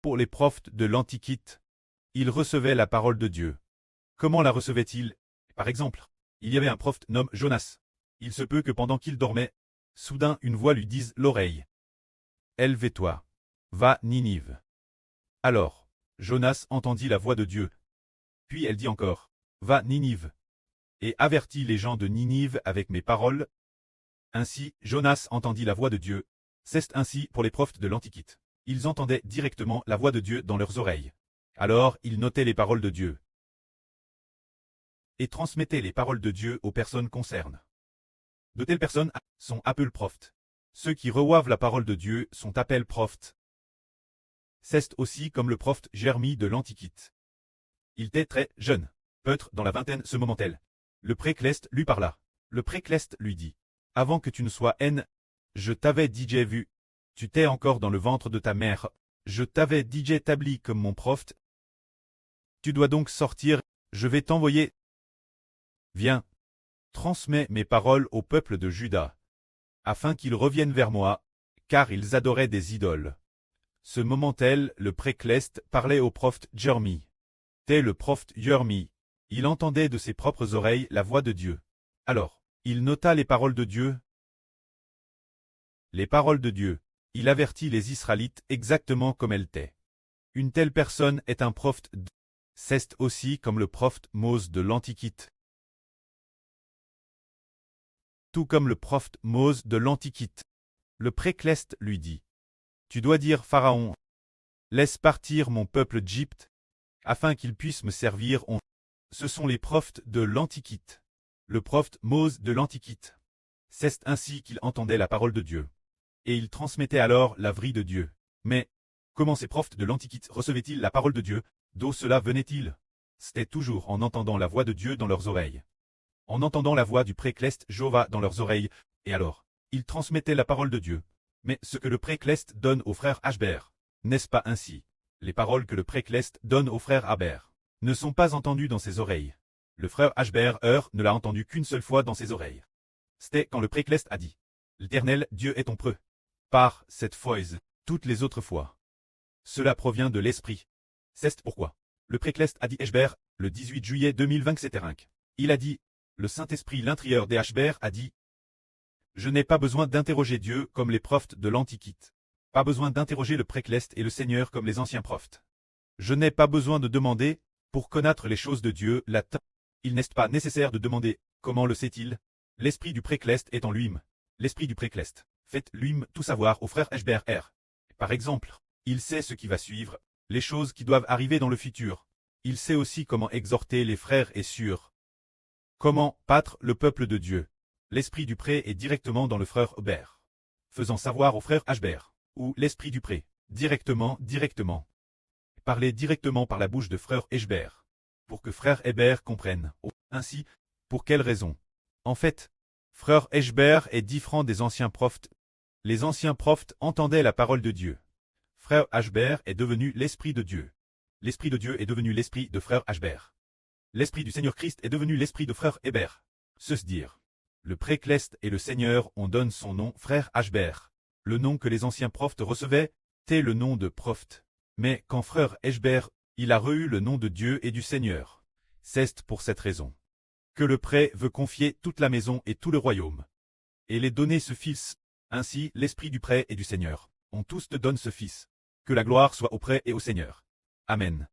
pour les prophètes de l'Antiquité. Ils recevaient la parole de Dieu. Comment la recevaient-ils? Par exemple, il y avait un prophète nommé Jonas. Il se peut que pendant qu'il dormait, soudain une voix lui dise l'oreille. Élève-toi. Va Ninive. Alors, Jonas entendit la voix de Dieu. Puis elle dit encore, va Ninive. Et avertis les gens de Ninive avec mes paroles. Ainsi, Jonas entendit la voix de Dieu. C'est ainsi pour les prophètes de l'Antiquité. Ils entendaient directement la voix de Dieu dans leurs oreilles. Alors, ils notaient les paroles de Dieu et transmettaient les paroles de Dieu aux personnes concernées. De telles personnes sont appelées prophètes. Ceux qui reçoivent la parole de Dieu sont appelés prophètes. C'est aussi comme le prophète Jérémie de l'Antiquité. Il était très jeune, peut-être dans la vingtaine ce moment-là. Le précleste lui parla. Le précleste lui dit, avant que tu ne sois je t'avais déjà vu. Tu t'es encore dans le ventre de ta mère. Je t'avais déjà établi comme mon prophète. Tu dois donc sortir, je vais t'envoyer. Viens, transmets mes paroles au peuple de Juda, afin qu'ils reviennent vers moi, car ils adoraient des idoles. Ce moment-là, le précleste parlait au prophète Jérémie. Tel le prophète Jérémie, il entendait de ses propres oreilles la voix de Dieu. Alors, il nota les paroles de Dieu. Les paroles de Dieu, il avertit les Israélites exactement comme elles étaient. Une telle personne est un prophète. C'est aussi comme le prophète Mose de l'Antiquité. Tout comme le prophète Mose de l'Antiquité. Le précleste lui dit, tu dois dire Pharaon, laisse partir mon peuple d'Égypte, afin qu'il puisse me servir. Ce sont les prophètes de l'Antiquité. Le prophète Mose de l'Antiquité. C'est ainsi qu'il entendait la parole de Dieu. Et il transmettait alors la vraie de Dieu. Mais, comment ces prophètes de l'Antiquité recevaient-ils la parole de Dieu? D'où cela venait-il? C'était toujours en entendant la voix de Dieu dans leurs oreilles. En entendant la voix du précleste Jéhovah dans leurs oreilles, et alors, ils transmettaient la parole de Dieu. Mais ce que le précleste donne au frère Ashbert, n'est-ce pas ainsi? Les paroles que le précleste donne au frère Ashbert ne sont pas entendues dans ses oreilles. Le frère Ashbert ne l'a entendu qu'une seule fois dans ses oreilles. C'était quand le précleste a dit, l'Éternel Dieu est ton preux. Par cette fois, toutes les autres fois. Cela provient de l'Esprit. C'est pourquoi le précleste a dit Ashbert, le 18 juillet 2025. Il a dit, le Saint-Esprit l'intérieur des Ashbert a dit, je n'ai pas besoin d'interroger Dieu comme les prophètes de l'Antiquité. Pas besoin d'interroger le précleste et le Seigneur comme les anciens prophètes. Je n'ai pas besoin de demander, pour connaître les choses de Dieu, il n'est pas nécessaire de demander, comment le sait-il? L'esprit du précleste est en lui-même. L'esprit du précleste. Faites lui-même tout savoir au frère Ashbert R. Par exemple, il sait ce qui va suivre, les choses qui doivent arriver dans le futur. Il sait aussi comment exhorter les frères et sœurs. Comment battre le peuple de Dieu. L'esprit du pré est directement dans le frère Hébert. Faisant savoir au frère Ashbert, ou l'esprit du pré, directement. Parlez directement par la bouche de frère Ashbert, pour que frère Hébert comprenne. Ainsi, pour quelle raison? En fait, frère Ashbert est différent des anciens prophètes. Les anciens prophètes entendaient la parole de Dieu. Frère Ashbert est devenu l'Esprit de Dieu. L'Esprit de Dieu est devenu l'Esprit de frère Ashbert. L'Esprit du Seigneur Christ est devenu l'Esprit de frère Hébert. Ceux dire. Le précleste et le Seigneur on donne son nom frère Ashbert. Le nom que les anciens prophètes recevaient, c'était le nom de prophète. Mais quand frère Ashbert, il a reçu le nom de Dieu et du Seigneur. C'est pour cette raison que le pré veut confier toute la maison et tout le royaume. Et les donner ce fils. Ainsi, l'esprit du pré et du Seigneur. On tous te donne ce fils. Que la gloire soit au pré et au Seigneur. Amen.